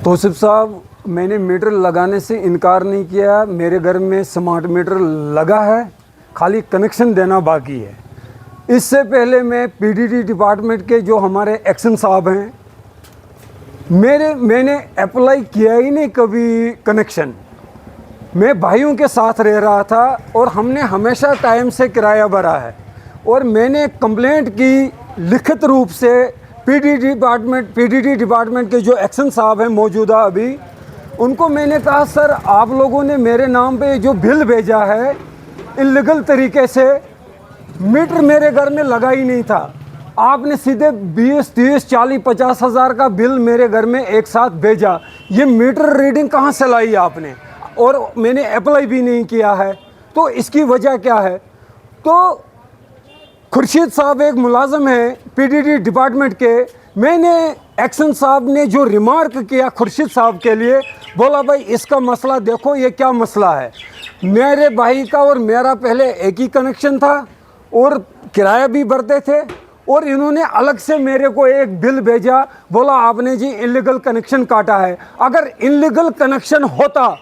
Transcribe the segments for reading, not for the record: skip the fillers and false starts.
तौसीफ साहब, मैंने मीटर लगाने से इनकार नहीं किया। मेरे घर में स्मार्ट मीटर लगा है, खाली कनेक्शन देना बाकी है। इससे पहले मैं पीडीडी डिपार्टमेंट के जो हमारे एक्शन साहब हैं, मैंने अप्लाई किया ही नहीं कभी कनेक्शन। मैं भाइयों के साथ रह रहा था और हमने हमेशा टाइम से किराया भरा है और मैंने कंप्लेंट की लिखित रूप से पीडीडी डिपार्टमेंट के जो एक्शन साहब हैं मौजूदा अभी, उनको मैंने कहा सर आप लोगों ने मेरे नाम पे जो बिल भेजा है इल्लीगल तरीके से, मीटर मेरे घर में लगा ही नहीं था। आपने सीधे 20, 30, 40, 50 हज़ार का बिल मेरे घर में एक साथ भेजा। ये मीटर रीडिंग कहाँ से लाई आपने? और मैंने अप्लाई भी नहीं किया है, तो इसकी वजह क्या है? तो खुर्शीद साहब एक मुलाजिम है पीडीडी डिपार्टमेंट के। मैंने एक्शन साहब ने जो रिमार्क किया खुर्शीद साहब के लिए, बोला भाई इसका मसला देखो, ये क्या मसला है। मेरे भाई का और मेरा पहले एक ही कनेक्शन था और किराया भी भरते थे, और इन्होंने अलग से मेरे को एक बिल भेजा, बोला आपने जी इल्लीगल कनेक्शन काटा है। अगर इल्लीगल कनेक्शन होता,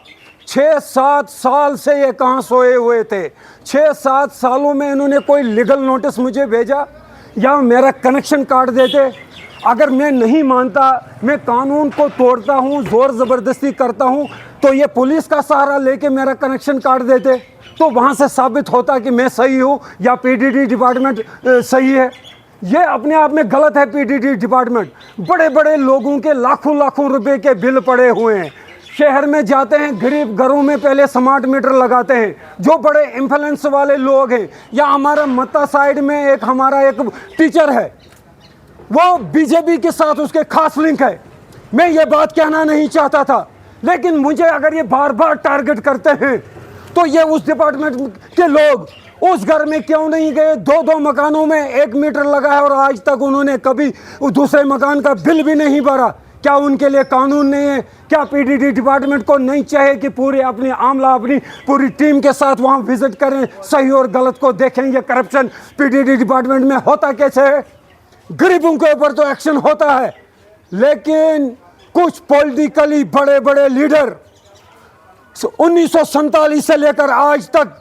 6-7 साल से ये कहाँ सोए हुए थे? 6-7 सालों में इन्होंने कोई लीगल नोटिस मुझे भेजा या मेरा कनेक्शन काट देते? अगर मैं नहीं मानता, मैं कानून को तोड़ता हूँ, ज़ोर ज़बरदस्ती करता हूँ, तो ये पुलिस का सहारा लेके मेरा कनेक्शन काट देते, तो वहाँ से साबित होता कि मैं सही हूँ या पीडीडी डिपार्टमेंट सही है। ये अपने आप में गलत है। पीडीडी डिपार्टमेंट, बड़े बड़े लोगों के लाखों लाखों रुपए के बिल पड़े हुए हैं। शहर में जाते हैं, गरीब घरों में पहले स्मार्ट मीटर लगाते हैं, जो बड़े इन्फ्लुएंस वाले लोग हैं। या हमारा मत्ता साइड में हमारा एक टीचर है, वो बीजेपी के साथ उसके खास लिंक है। मैं ये बात कहना नहीं चाहता था, लेकिन मुझे अगर ये बार बार टारगेट करते हैं तो ये उस डिपार्टमेंट के लोग उस घर में क्यों नहीं गए? 2-2 मकानों में 1 मीटर लगा है और आज तक उन्होंने कभी दूसरे मकान का बिल भी नहीं भरा। क्या उनके लिए कानून नहीं है? क्या पीडीडी डिपार्टमेंट को नहीं चाहे कि पूरे अपनी आमला अपनी पूरी टीम के साथ वहां विजिट करें, सही और गलत को देखें? ये करप्शन पीडीडी डिपार्टमेंट में होता कैसे है? गरीबों के ऊपर तो एक्शन होता है, लेकिन कुछ पॉलिटिकली बड़े बड़े लीडर 1947 से लेकर आज तक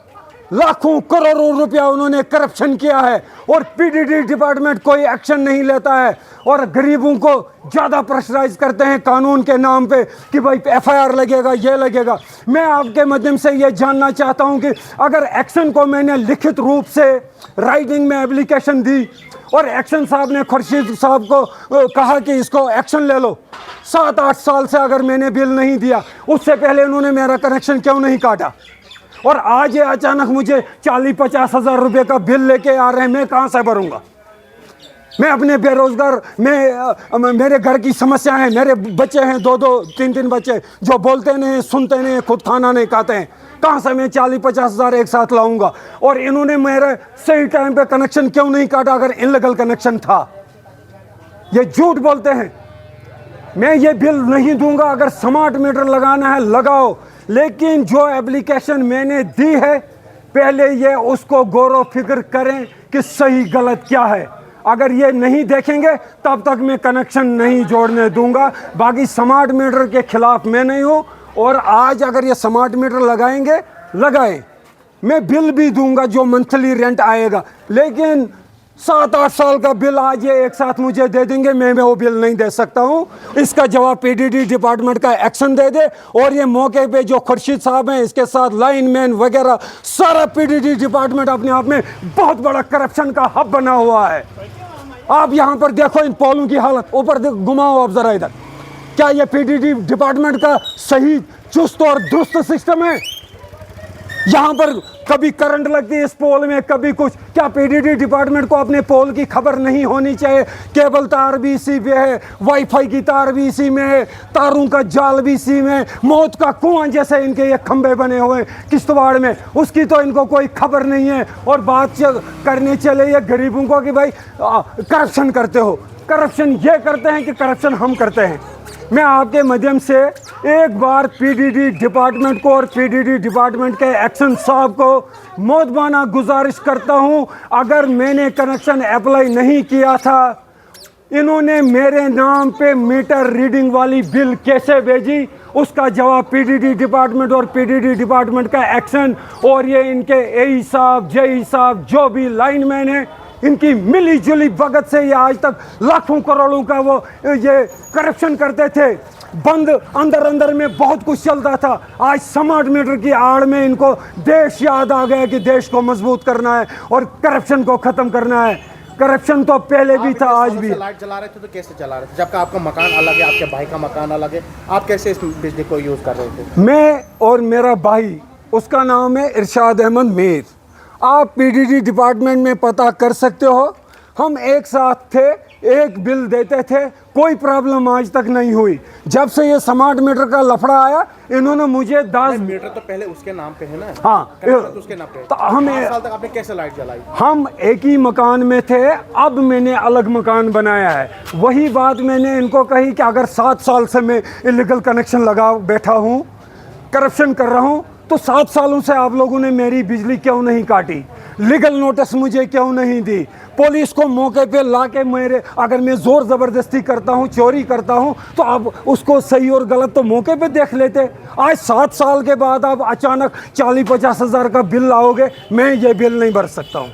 लाखों करोड़ों रुपया उन्होंने करप्शन किया है और पीडीडी डिपार्टमेंट कोई एक्शन नहीं लेता है और गरीबों को ज़्यादा प्रेशराइज करते हैं कानून के नाम पे कि भाई एफआईआर लगेगा, ये लगेगा। मैं आपके माध्यम से ये जानना चाहता हूं कि अगर एक्शन को मैंने लिखित रूप से राइटिंग में एप्लीकेशन दी और एक्शन साहब ने खुर्शीद साहब को कहा कि इसको एक्शन ले लो, 7-8 साल से अगर मैंने बिल नहीं दिया, उससे पहले उन्होंने मेरा कनेक्शन क्यों नहीं काटा? और आज ये अचानक मुझे 40-50 हज़ार रुपये का बिल लेके आ रहे हैं, मैं कहाँ से भरूंगा? मैं अपने बेरोजगार, मेरे घर की समस्या है, मेरे बच्चे हैं 2-2, 3-3 बच्चे जो बोलते नहीं, सुनते नहीं, खुद खाना नहीं खाते हैं। कहाँ से मैं 40-50 हज़ार एक साथ लाऊंगा? और इन्होंने मेरे सही टाइम पे कनेक्शन क्यों नहीं काटा अगर इल्लीगल कनेक्शन था? ये झूठ बोलते हैं। मैं ये बिल नहीं दूंगा। अगर स्मार्ट मीटर लगाना है लगाओ, लेकिन जो एप्लीकेशन मैंने दी है पहले ये उसको गौर फिक्र करें कि सही गलत क्या है। अगर ये नहीं देखेंगे तब तक मैं कनेक्शन नहीं जोड़ने दूंगा। बाकी स्मार्ट मीटर के खिलाफ मैं नहीं हूँ, और आज अगर ये स्मार्ट मीटर लगाएंगे लगाएं, मैं बिल भी दूंगा जो मंथली रेंट आएगा, लेकिन 7-8 साल का बिल आज ये एक साथ मुझे दे देंगे, मैं वो बिल नहीं दे सकता हूँ। इसका जवाब पीडीडी डिपार्टमेंट का एक्शन दे दे। और ये मौके पे जो खुर्शीद साहब हैं, इसके साथ लाइनमैन वगैरह, सारा पीडीडी डिपार्टमेंट अपने आप में बहुत बड़ा करप्शन का हब बना हुआ है। आप यहाँ पर देखो इन पोलों की हालत, ऊपर घुमाओ आप जरा इधर। क्या ये पीडीडी डिपार्टमेंट का सही चुस्त और दुरुस्त सिस्टम है? यहाँ पर कभी करंट लगती है इस पोल में, कभी कुछ। क्या पीडीडी डिपार्टमेंट को अपने पोल की खबर नहीं होनी चाहिए? केबल तार भी इसी पे है, वाईफाई की तार भी इसी में है, तारों का जाल भी इसी में, मौत का कुआं जैसे इनके ये खंबे बने हुए हैं किश्तवाड़ में, उसकी तो इनको कोई खबर नहीं है। और बात करने चले ये गरीबों को कि भाई करप्शन करते हो। करप्शन ये करते हैं कि करप्शन हम करते हैं? मैं आपके माध्यम से एक बार पीडीडी डिपार्टमेंट को और पीडीडी डिपार्टमेंट के एक्शन साहब को मोदबाना गुजारिश करता हूं, अगर मैंने कनेक्शन अप्लाई नहीं किया था इन्होंने मेरे नाम पे मीटर रीडिंग वाली बिल कैसे भेजी, उसका जवाब पीडीडी डिपार्टमेंट और पीडीडी डिपार्टमेंट का एक्शन, और ये इनके एई साहब, जेई साहब, जो भी लाइनमैन है, इनकी मिली जुली भगत से ये आज तक लाखों करोड़ों का वो ये करप्शन करते थे। बंद अंदर अंदर में बहुत कुछ चलता था। आज स्मार्ट मीटर की आड़ में इनको देश याद आ गया कि देश को मजबूत करना है और करप्शन को खत्म करना है। करप्शन तो पहले भी था, आज भी। लाइट जला रहे थे तो कैसे चला रहे थे, जबकि आपका मकान अलग है, आपके भाई का मकान अलग है, आप कैसे इस बिजली को यूज कर रहे थे? मैं और मेरा भाई, उसका नाम है इरशाद अहमद मीर, आप पीडीडी डिपार्टमेंट में पता कर सकते हो। हम एक साथ थे, एक बिल देते थे, कोई प्रॉब्लम आज तक नहीं हुई। जब से ये स्मार्ट मीटर का लफड़ा आया, इन्होंने मुझे 10 मीटर तो पहले उसके नाम पे है ना। हाँ, तो उसके नाम पे तो हमें 5 साल तक आपने कैसे लाइट जलाई? हम एक ही मकान में थे, अब मैंने अलग मकान बनाया है। वही बात मैंने इनको कही कि अगर 7 साल से मैं इलीगल कनेक्शन लगा बैठा हूँ, करप्शन कर रहा हूँ, तो 7 सालों से आप लोगों ने मेरी बिजली क्यों नहीं काटी, लीगल नोटिस मुझे क्यों नहीं दी, पुलिस को मौके पे ला के मेरे, अगर मैं ज़ोर ज़बरदस्ती करता हूँ, चोरी करता हूँ, तो आप उसको सही और गलत तो मौके पे देख लेते। आज 7 साल के बाद आप अचानक 40-50 हज़ार का बिल लाओगे, मैं ये बिल नहीं भर सकता हूँ।